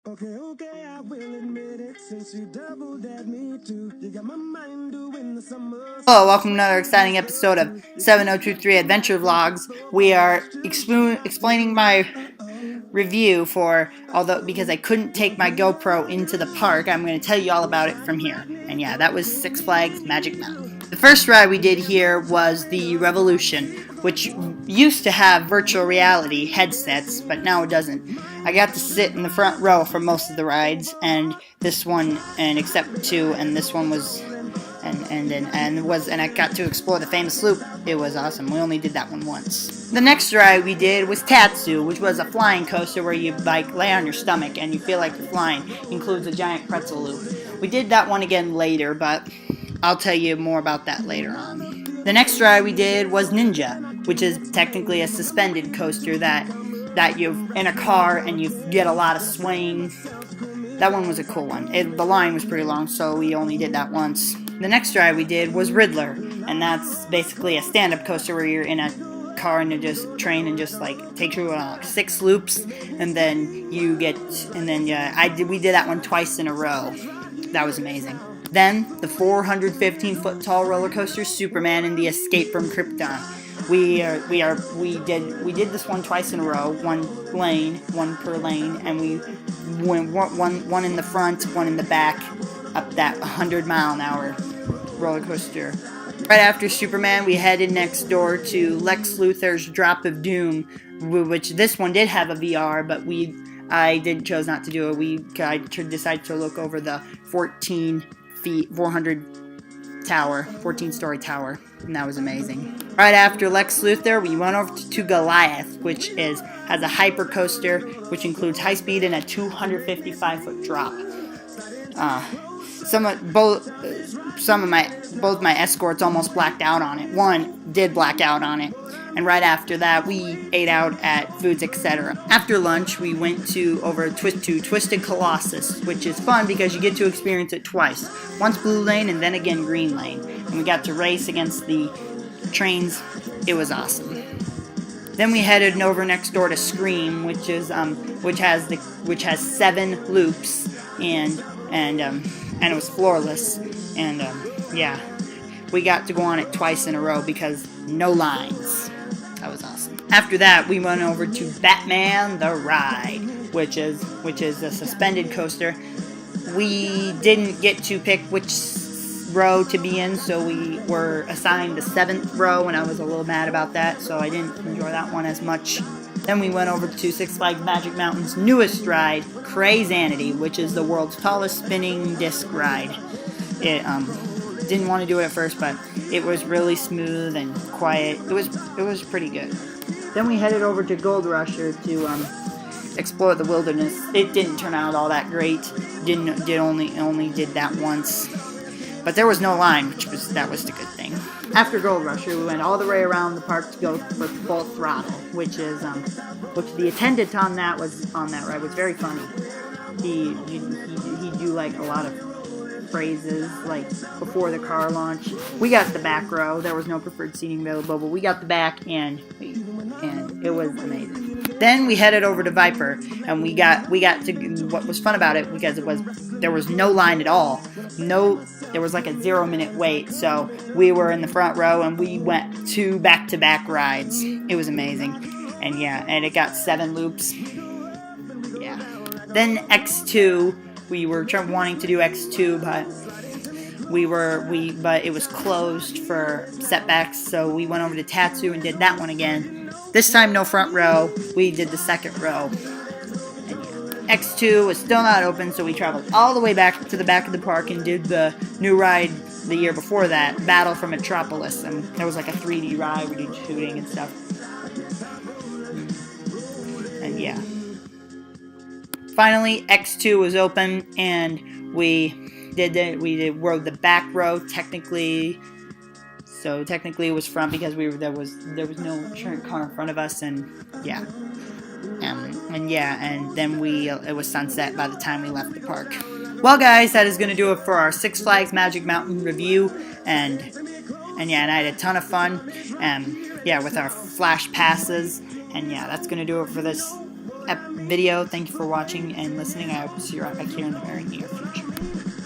Okay, I will admit it, since you doubled at me too. You got my mind doing the summer. Hello, welcome to another exciting episode of 7023 Adventure Vlogs. We are explaining my review for, although because I couldn't take my GoPro into the park, I'm going to tell you all about it from here. And yeah, that was Six Flags Magic Mountain. The first ride we did here was the Revolution, which used to have virtual reality headsets, but now it doesn't. I got to sit in the front row for most of the rides, and this one, and except two, and this one was and I got to explore the famous loop. It was awesome. We only did that one once. The next ride we did was Tatsu, which was a flying coaster where you like lay on your stomach and you feel like you're flying. It includes a giant pretzel loop. We did that one again later, but I'll tell you more about that later on. The next ride we did was Ninja, which is technically a suspended coaster that you're in a car and you get a lot of swing. That one was a cool one. The line was pretty long, so we only did that once. The next ride we did was Riddler, and that's basically a stand-up coaster where you're in a car and you just train and just like takes you 6 loops, and then you get, and then we did that one twice in a row. That was amazing. Then the 415-foot tall roller coaster Superman and the Escape from Krypton. We did this one twice in a row, one per lane, and we went one in the front, one in the back, up that 100-mile-an-hour roller coaster. Right after Superman, we headed next door to Lex Luthor's Drop of Doom, which this one did have a VR, but I chose not to do it. I decided to look over the 14-story tower, and that was amazing. Right after Lex Luthor, we went over to Goliath, which has a hyper coaster, which includes high speed and a 255-foot drop. Both my escorts almost blacked out on it. One did black out on it. And right after that, we ate out at Foods Etc. After lunch, we went over to Twisted Colossus, which is fun because you get to experience it twice. Once Blue Lane and then again Green Lane. And we got to race against the trains. It was awesome. Then we headed over next door to Scream, which has 7 loops, and it was floorless, and yeah, we got to go on it twice in a row because no lines. That was awesome. After that, we went over to Batman the Ride, which is a suspended coaster. We didn't get to pick which row to be in, so we were assigned the 7th row, and I was a little mad about that, so I didn't enjoy that one as much. Then we went over to Six Flags Magic Mountain's newest ride, Crazanity, which is the world's tallest spinning disc ride. It didn't want to do it at first, but it was really smooth and quiet. It was pretty good. Then we headed over to Gold Rusher to explore the wilderness. It didn't turn out all that great. Only did that once. But there was no line, that was the good thing. After Gold Rusher, we went all the way around the park to go for Full Throttle, which the attendant on that ride was very funny. He do like a lot of phrases like before the car launch. We got the back row. There was no preferred seating available, but we got the back, and it was amazing. Then we headed over to Viper, and we got to, what was fun about it, because there was no line at all. There was like a 0-minute wait, so we were in the front row, and we went 2 back-to-back rides. It was amazing, and yeah, and it got 7 loops. Yeah. Then X2, we were wanting to do X2, but it was closed for setbacks, so we went over to Tatsu and did that one again. This time, no front row. We did the 2nd row. And yeah. X2 was still not open, so we traveled all the way back to the back of the park and did the new ride the year before that, Battle for Metropolis, and there was like a 3D ride. We did shooting and stuff. And yeah. Finally, X2 was open, and we rode the back row technically. So technically it was front because there was no current car in front of us, and yeah. And then it was sunset by the time we left the park. Well, guys, that is going to do it for our Six Flags Magic Mountain review, and I had a ton of fun, with our flash passes, and yeah, that's going to do it for this video. Thank you for watching and listening. I hope to see you right back here in the very near future.